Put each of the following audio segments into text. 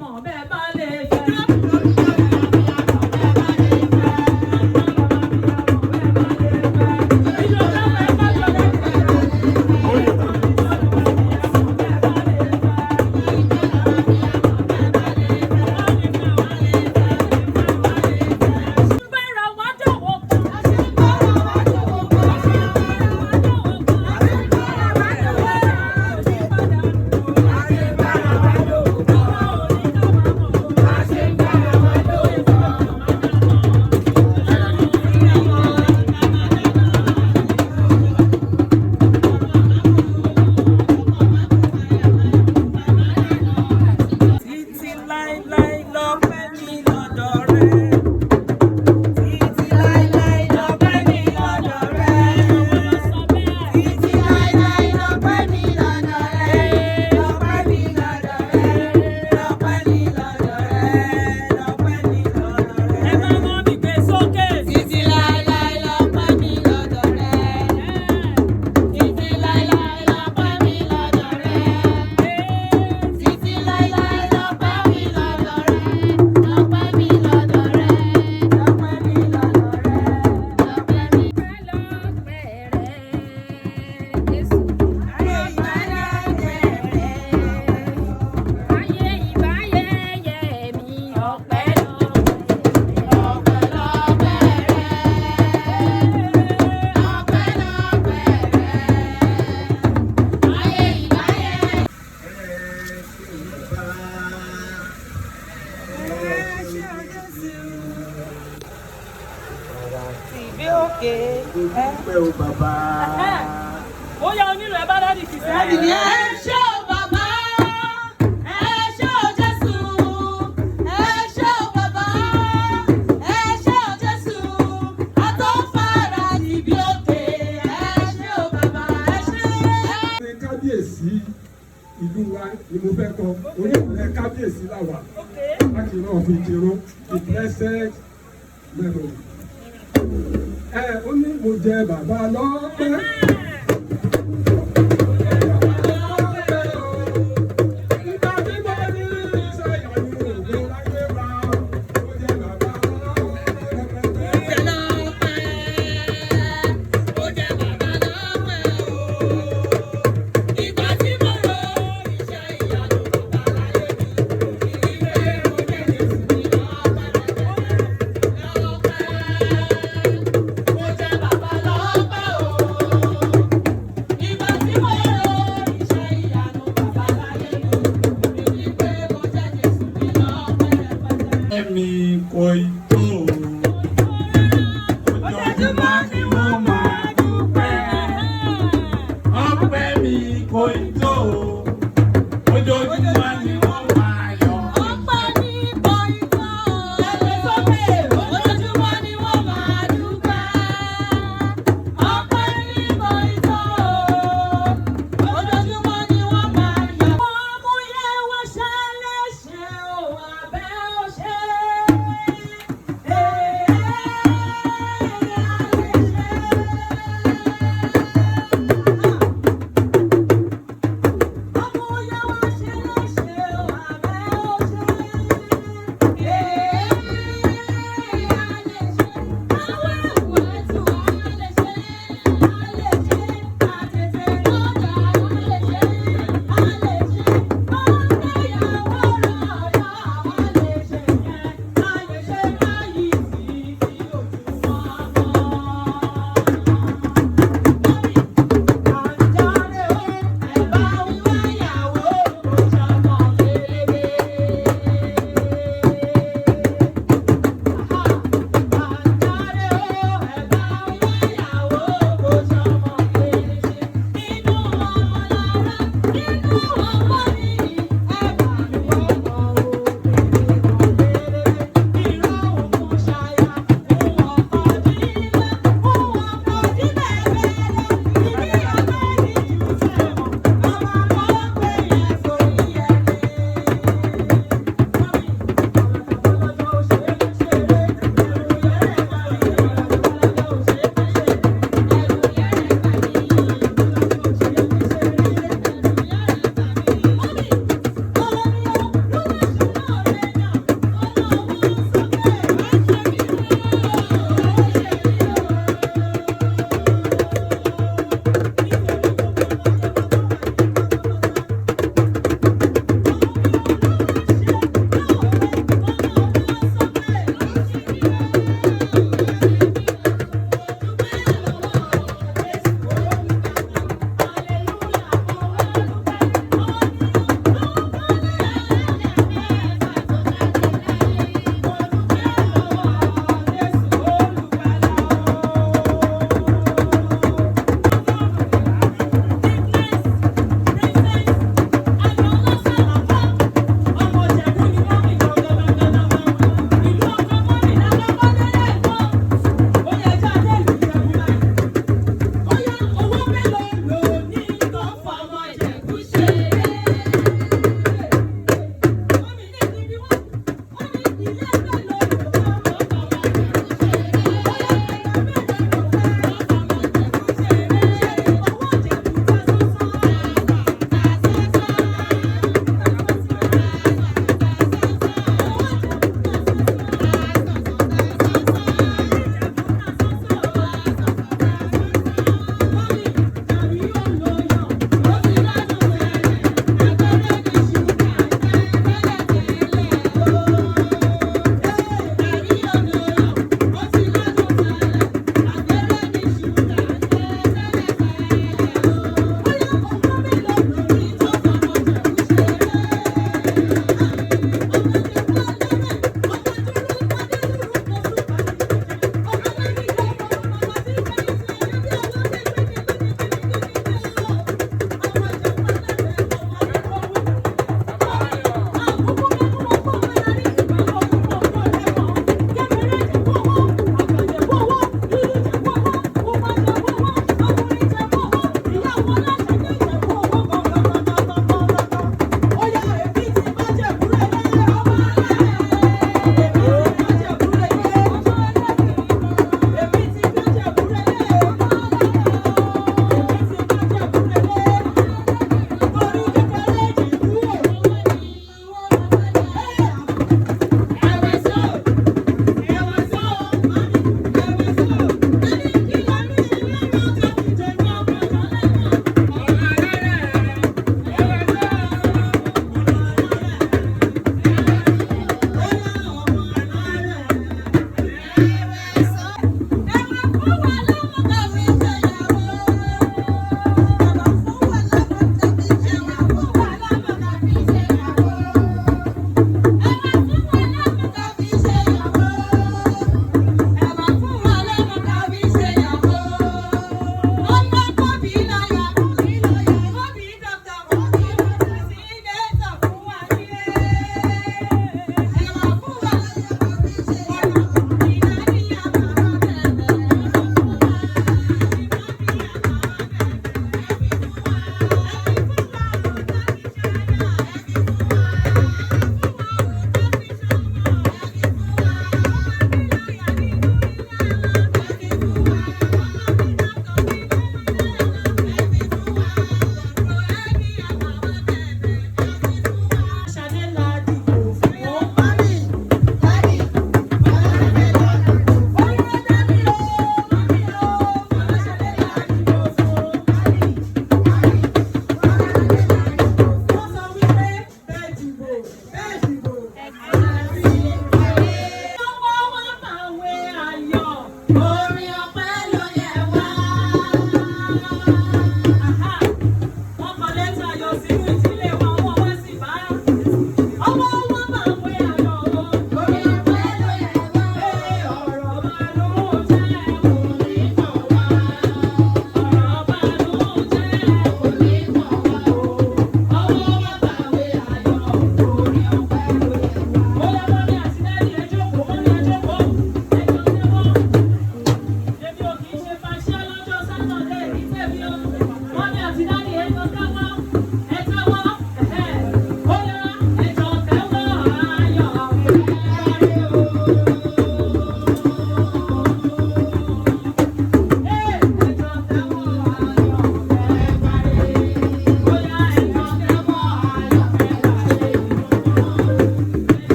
mọ̀ bẹ́ẹ̀ bá lè fẹ́. Dúpẹ́ o bàbá. Ó yá onílù ẹ bá dádì kìí sẹ́yìn. Ẹ ṣé o bàbá, ẹ ṣé o Jésù, ẹ ṣé o bàbá, ẹ ṣé o Jésù, àtọ́fara níbi òkè, ẹ ṣé o bàbá, ẹ ṣé. Kábíyèsí ìlú wa ni mo fẹ́ kọ, onílẹ̀ kábíyèsí làwà láti náà fi jèrò the blessed memory. Ó ní mo jẹ bàbá lọ́pẹ́. Mi kò tó ojoojúmọ́ ni mo máa dúpẹ́. Ọpẹ́ mi kò tó ojoojúmọ́ ni mo máa yọ̀. Ọpẹ́ mi kò tó, ẹgbẹ́ sókè, ojoojúmọ́ ni wọ́n máa dúpẹ́. Ọpẹ́ mi kò tó, ojoojúmọ́ ni wọ́n máa yọ̀. Ọmọ yẹn wọ́n ṣẹlẹ̀ ṣe o, abẹ́ ò ṣe. Ọmọ yẹn wọ́n ṣẹlẹ̀ ṣe.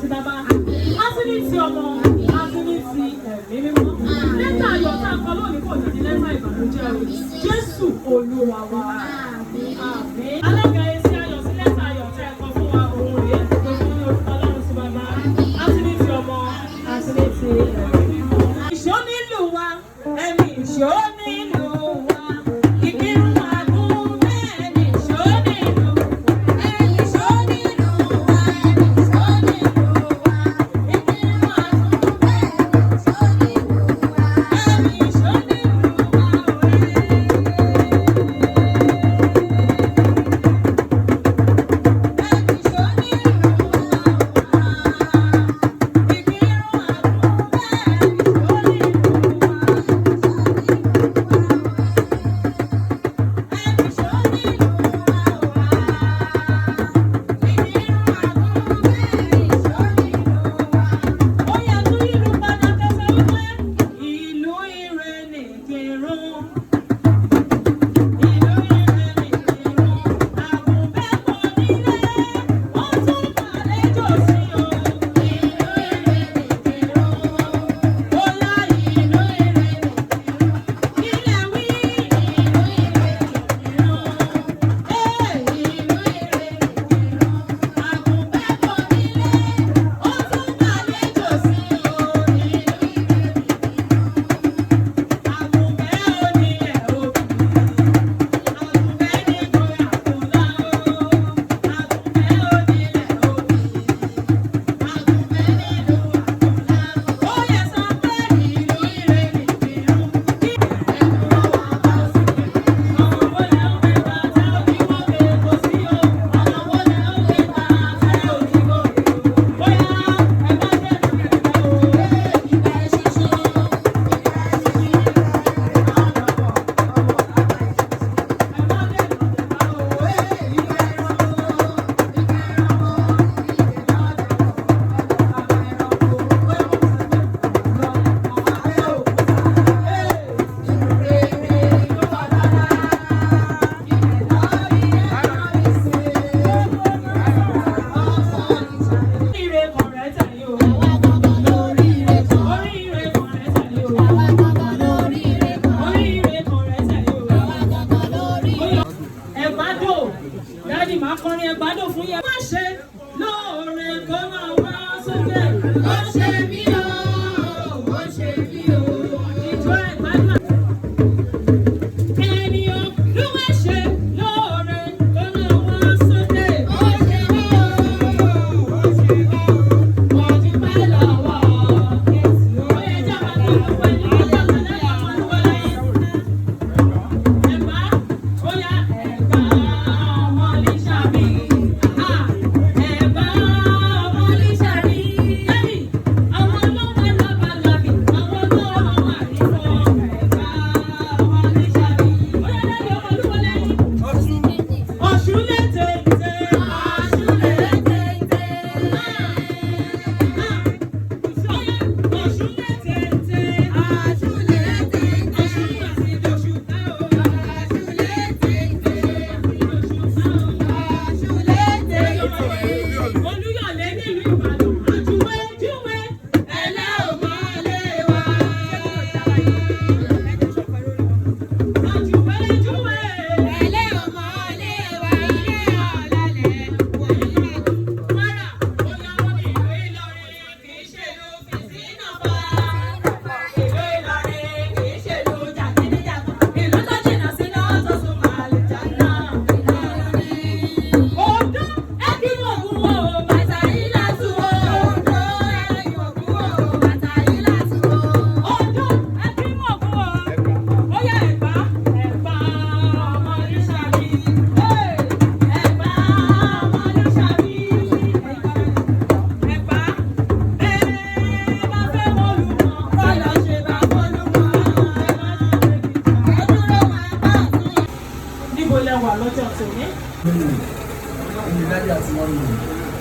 ti bàbá, á tún ní ti ọmọ, á tún ní ti ẹ̀mí mímọ́. Lẹ́tà ayọ̀ tá a kọ lónìí kò ní di lẹ́tà ìbànújẹ́ o. Jésù Olúwa wa. Àmín. Alága èsì ayọ̀ sí lẹ́tà ayọ̀ tẹ́ ẹ kọ fún wa òun rèé. Gbogbo ní orúkọ Ọlọ́run sí bàbá, á tún ní ti ọmọ, á tún ní ti ẹ̀mí mímọ́. Ìṣó nílùú wa, ẹ̀mí ìṣó nílùú wa. Ìbírùn àgùn bẹ́ẹ̀ ni ìṣó nílùú. Ẹ̀mí ìṣó nílùú wa, ẹ̀mí ìṣó nílùú wa. Ìbírùn àgùn bẹ́ẹ̀ ni ìṣó nílùú wa. Ẹ̀mí ìṣó nílùú wa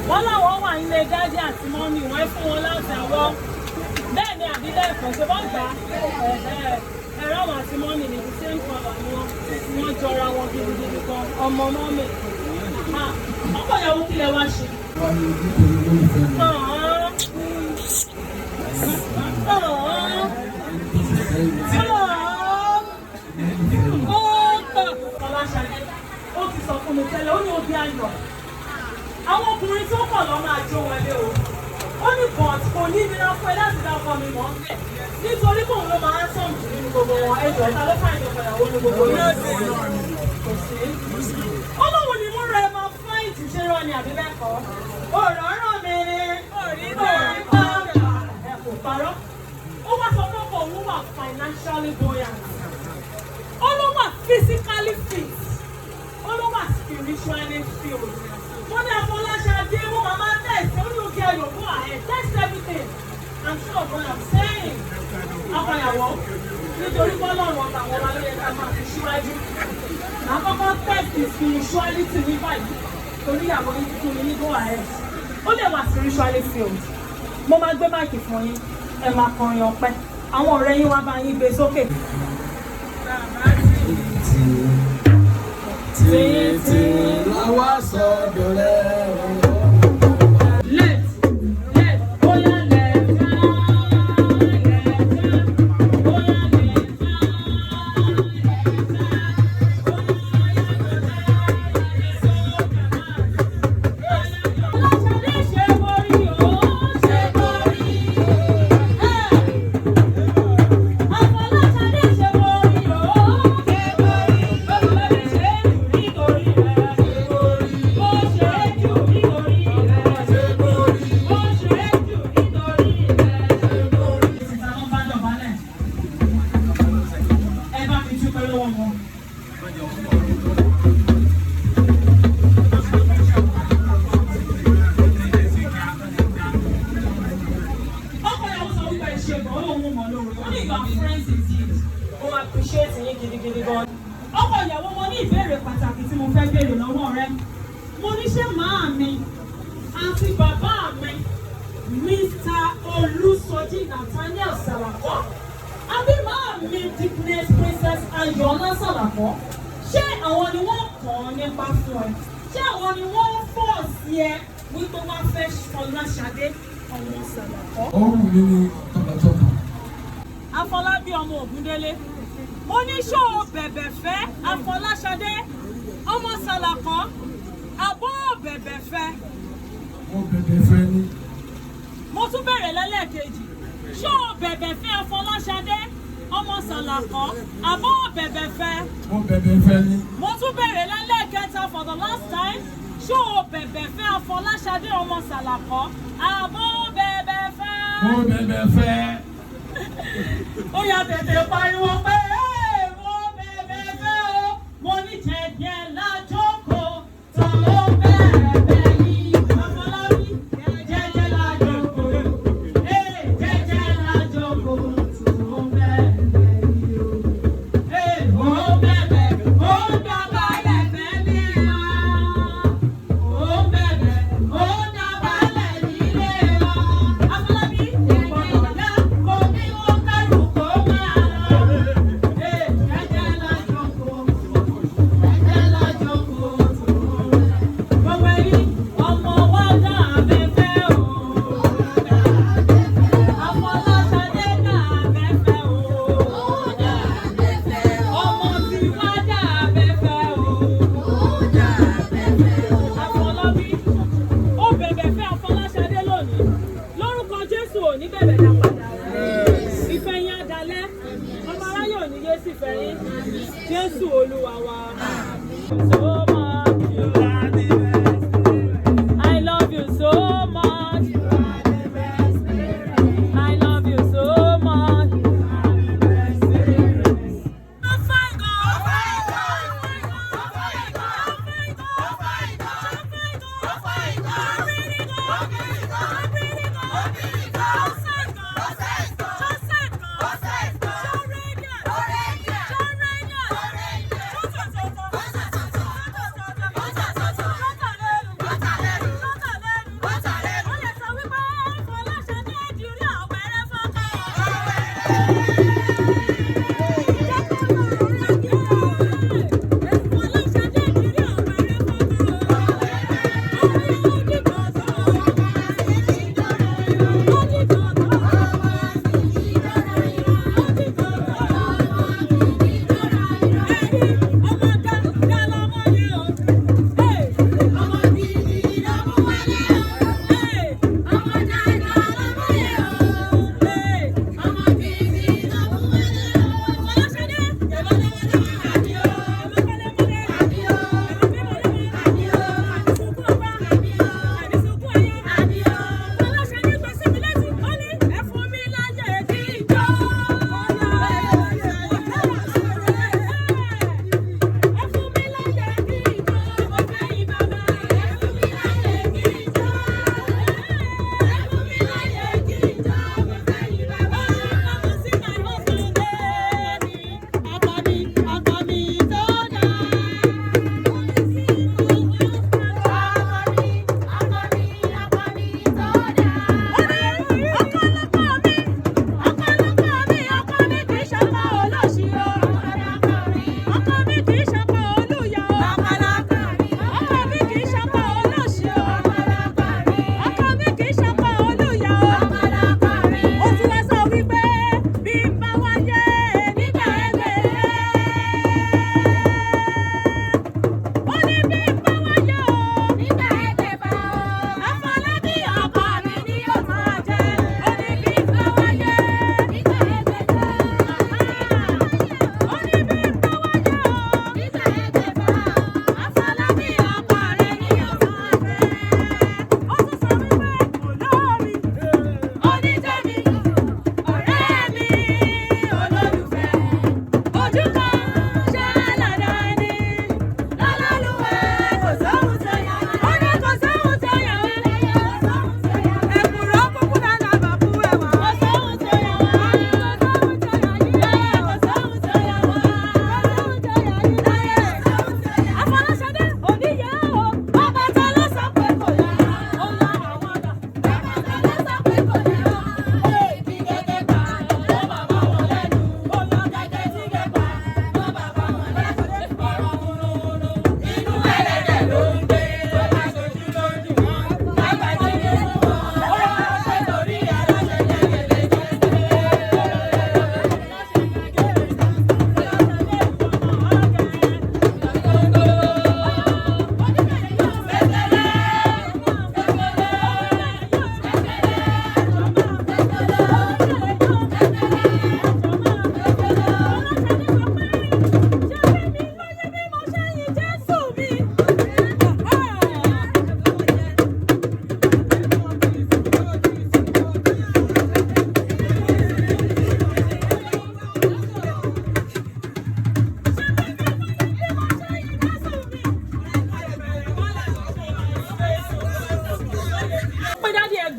wọ́n láwọn wà nílé dádì àti mọ́mì wọ́n fún wọn láti àwọ̀ bẹ́ẹ̀ ni àbílẹ̀ ẹ̀kọ́ ṣe wọ́n gbà ẹ̀rọ àwọn àti mọ́mì ní the same colour ni wọ́n jọra wọn gidigidi gan ọmọ mọ́mì ọkọ̀ ìyàwó kílẹ̀ wá ṣe. ayọ̀. Àwọn ọkùnrin tó pọ̀ lọ́ máa jó wọlé o. Ó ní but kò ní nira fún ẹ láti dá ọkọ mi mọ́ bẹ́ẹ̀. Nítorí kóun ló máa ń sọ̀mù nínú gbogbo wọn. Ẹjọ́ ta ló fàìn ìjọba ìyàwó ní gbogbo yóò sí. Kò sí. Ọlọ́run ni mo rẹ̀ máa fún ìtúnṣe rọ ni àbí bẹ́ẹ̀ kọ́. Ọ̀rọ̀ ràn mí ni. Orí kò parọ́. Ó wá sọ pé ọkọ òun wà financially buoyant. Ó ló wà physically fit. Ó ló wà spiritually filled. Wọ́n ní Afọláṣadé wọ́n máa máa test. Ó ní òkè ayọ̀ go ahead. Test everything. I'm sure of what I'm saying. Akọ̀yàwó nítorí bọ́lọ́run ọ̀tà àwọn ọmọ alóye ká máa fi síwájú. Àkọ́kọ́ test spirituality ní báyìí. Torí àwọn yìí fún mi ní go ahead. Ó lè wà spiritually filled. Mo máa gbé máìkì fún yín. Ẹ máa kọrin ọpẹ́. Àwọn ọ̀rẹ́ yín wá bá yín gbé sókè. Títí láwá sọ́dọ̀ rẹ̀ o. Ọkọ ìyàwó mo ní ìbéèrè pàtàkì tí mo fẹ́ béèrè lọ́wọ́ rẹ. Mo ní ṣé màá mi àti bàbá mi Mr. Olúsọjí Nathaniel Sàlàkọ́ àbí màá mi Dickness Princess Ayọ̀ọ́lá Sàlàkọ́ ṣé àwọn ni wọ́n kàn án nípa fún ẹ? Ṣé àwọn ni wọ́n fọ́ sí ẹ wípé wọ́n fẹ́ Fọláṣadé ọmọ Sàlàkọ́? Ó wù mí ní tọkàntọkàn. Afọlábí ọmọ Ògúndélé. Mo ní ṣó bẹ̀bẹ̀ fẹ́ Afọláṣadé ọmọ Sàlàkọ́ àbọ̀ bẹ̀bẹ̀ fẹ́. Mo bẹ̀bẹ̀ fẹ́ ní. Mo tún bẹ̀rẹ̀ lẹ́lẹ́kejì ṣó bẹ̀bẹ̀ fẹ́ Afọláṣadé ọmọ Sàlàkọ́ àbọ̀ bẹ̀bẹ̀ fẹ́. Mo bẹ̀bẹ̀ fẹ́ ní. Mo tún bẹ̀rẹ̀ lẹ́lẹ́kẹta for the last time ṣó bẹ̀bẹ̀ fẹ́ Afọláṣadé ọmọ Sàlàkọ́ àbọ̀ bẹ̀bẹ̀ fẹ́. Mo bẹ̀bẹ̀ fẹ́. Ó yá tètè pariwo pé mo bẹ̀bẹ̀ fẹ́ o. Mo ní jẹ̀jẹ̀ lájókòó tó ló bẹ̀bẹ̀ yìí. Afọlábí jẹ̀jẹ̀ lájókòó. Jẹ̀jẹ̀ lájókòó tó ló bẹ̀bẹ̀ yìí o. Mo bẹ̀bẹ̀ ó dọ̀bálẹ̀ fẹ́ mi wá. Ó bẹ̀bẹ̀ ó dọ̀bálẹ̀ nílé wa. Afọlábí ìgbọ̀dọ̀ yá kò ní wọ́n kẹ́rù kó máa lọ. Jẹ́jẹ́ lájókòó. Jẹ́jẹ́ lájókòó tó ló bẹ̀bẹ̀. Gbogbo ẹ̀yin ọmọ wa dá abẹ́fẹ́ o. Afọláṣadé dá abẹ́fẹ́ o. Ọmọ tí wá dá abẹ́fẹ́ o. Afọlábí ó bẹ̀bẹ̀ fẹ́ Afọláṣadé lónìí. Lórúkọ Jésù ò ní bẹ̀bẹ̀ dá padà. Ìfẹ́ yín á dalẹ̀. Ọmọ aráyé ò ní yé sí ìfẹ́ yín. Jésù Olúwa wa. So much. I love you so much. I love you so much.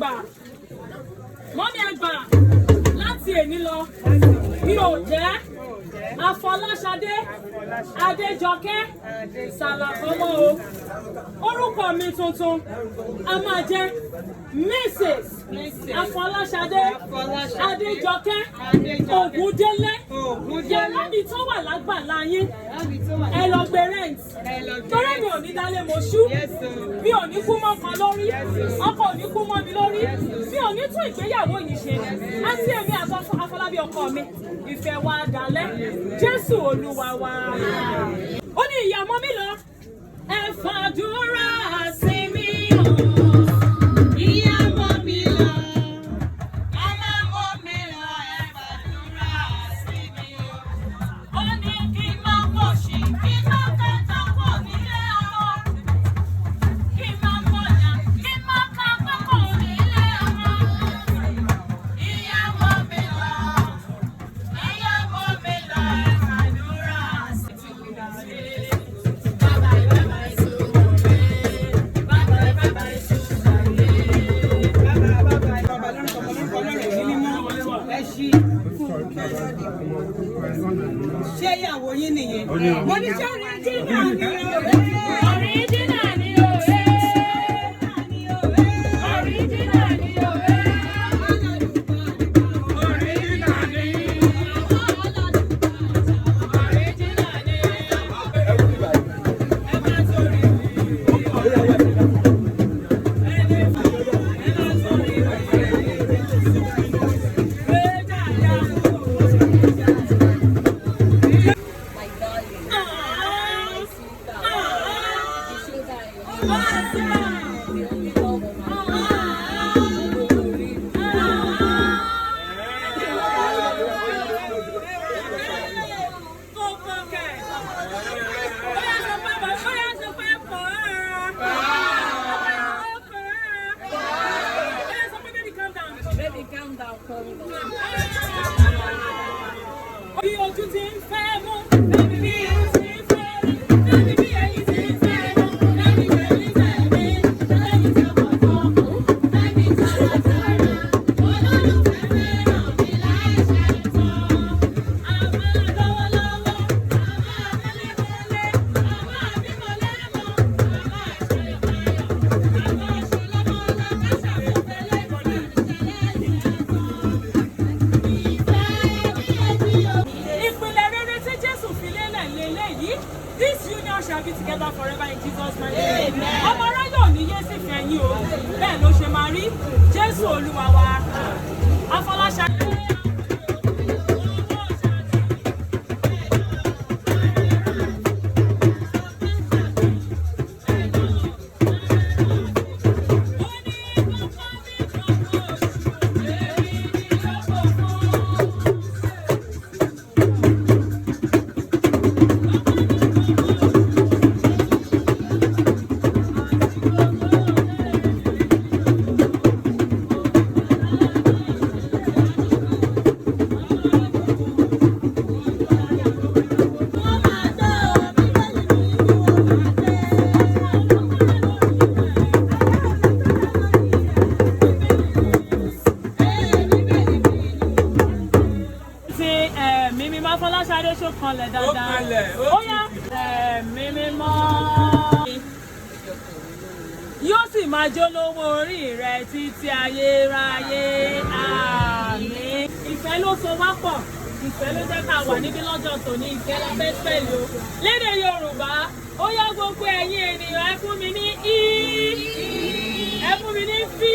ẹgbà mọ́mí ẹgbà láti èní lọ mi ò jẹ́ Afọláṣadé Adéjọkẹ́ Sàlàkọ́mọ́ o. Orúkọ mi tuntun a máa jẹ́ Mrs. Afọláṣadé Adéjọkẹ́ Ògúndélé. Yàrá mi tó wà lágbàlá yín ẹ lọ gbé rent. Torí mi ò ní dálé mọ́ṣú, mi ò ní kú mọ́ kan lórí, ọkọ ò ní kú mọ́ mi lórí, mi ò ní tún ìgbéyàwó yìí ṣe. Àti èmi àti Afọlábí ọkọ mi ìfẹ́ wa dalẹ̀. Jésù Olúwa wa. Ó ní ìyá ọmọ mi lọ. Ẹ fàdúrà sí mi o. Ìyá ọmọ mi lọ. Ọmọ ọmọ mi lọ. Ẹ fàdúrà sí mi o. Ó ní kí n máa pọ̀ sí, kí n máa kẹta pọ̀ nílé ọmọ. Kí n máa pọ̀jà, kí n máa ka pẹ́kọ̀ nílé ọmọ. Ìyá ọmọ mi lọ. Ìyá ọmọ mi lọ. Ẹ fàdúrà sí mi o. Ṣé ìyàwó yín nìyẹn? Mo ní ṣé ọ̀rẹ́jìnà ni o. Ọ̀ríjínà ni o. Ọ̀ríjínà ni o. Bí ojú ti ń fẹ́ mú, bí ojú ti ń fẹ́ rí, bí ẹyin ti ń fẹ́ mú, bí ẹyin tẹ̀lé, ẹyin tẹ̀wọ̀ tọ̀kù, ẹyin tẹ̀wọ̀ tẹ̀rẹ̀, olólùfẹ́ fẹ́ràn mi láì ṣe tán. A máa lọ́wọ́lọ́wọ́, a máa mẹ́lẹ́mẹ́lẹ́, a máa bímọ lẹ́mọ̀, a máa ṣe ìpayọ̀, a máa ṣe lọ́mọlá, ká ṣàkófẹ́ lẹ́kọ̀ọ́ ìpìlẹ̀ rere tí Jésù fi lélẹ̀ lélẹ́yìí. This union shall be together forever in Jesus' mighty name. Ọmọ aráyọ̀ ní yé sì fẹ́ yín o. Bẹ́ẹ̀ ló ṣe máa rí. Jésù Olúwa wa. Afọláṣadé. Afọláṣadé ṣó kanlẹ̀ dáadáa. Ó yá. Ẹ̀mí mímọ́. Yóò sì máa jó lówó orí rẹ̀ títí ayérayé. Àmín. Ìfẹ́ ló so wá pọ̀. Ìfẹ́ ló jẹ́ ká wà níbí lọ́jọ́ tòní. Ìfẹ́ la fẹ́ pẹ̀lú o. Lédè Yorùbá, ó yá gbogbo ẹ̀yin ènìyàn ẹ fún mi ní í. Ẹ fún mi ní fí.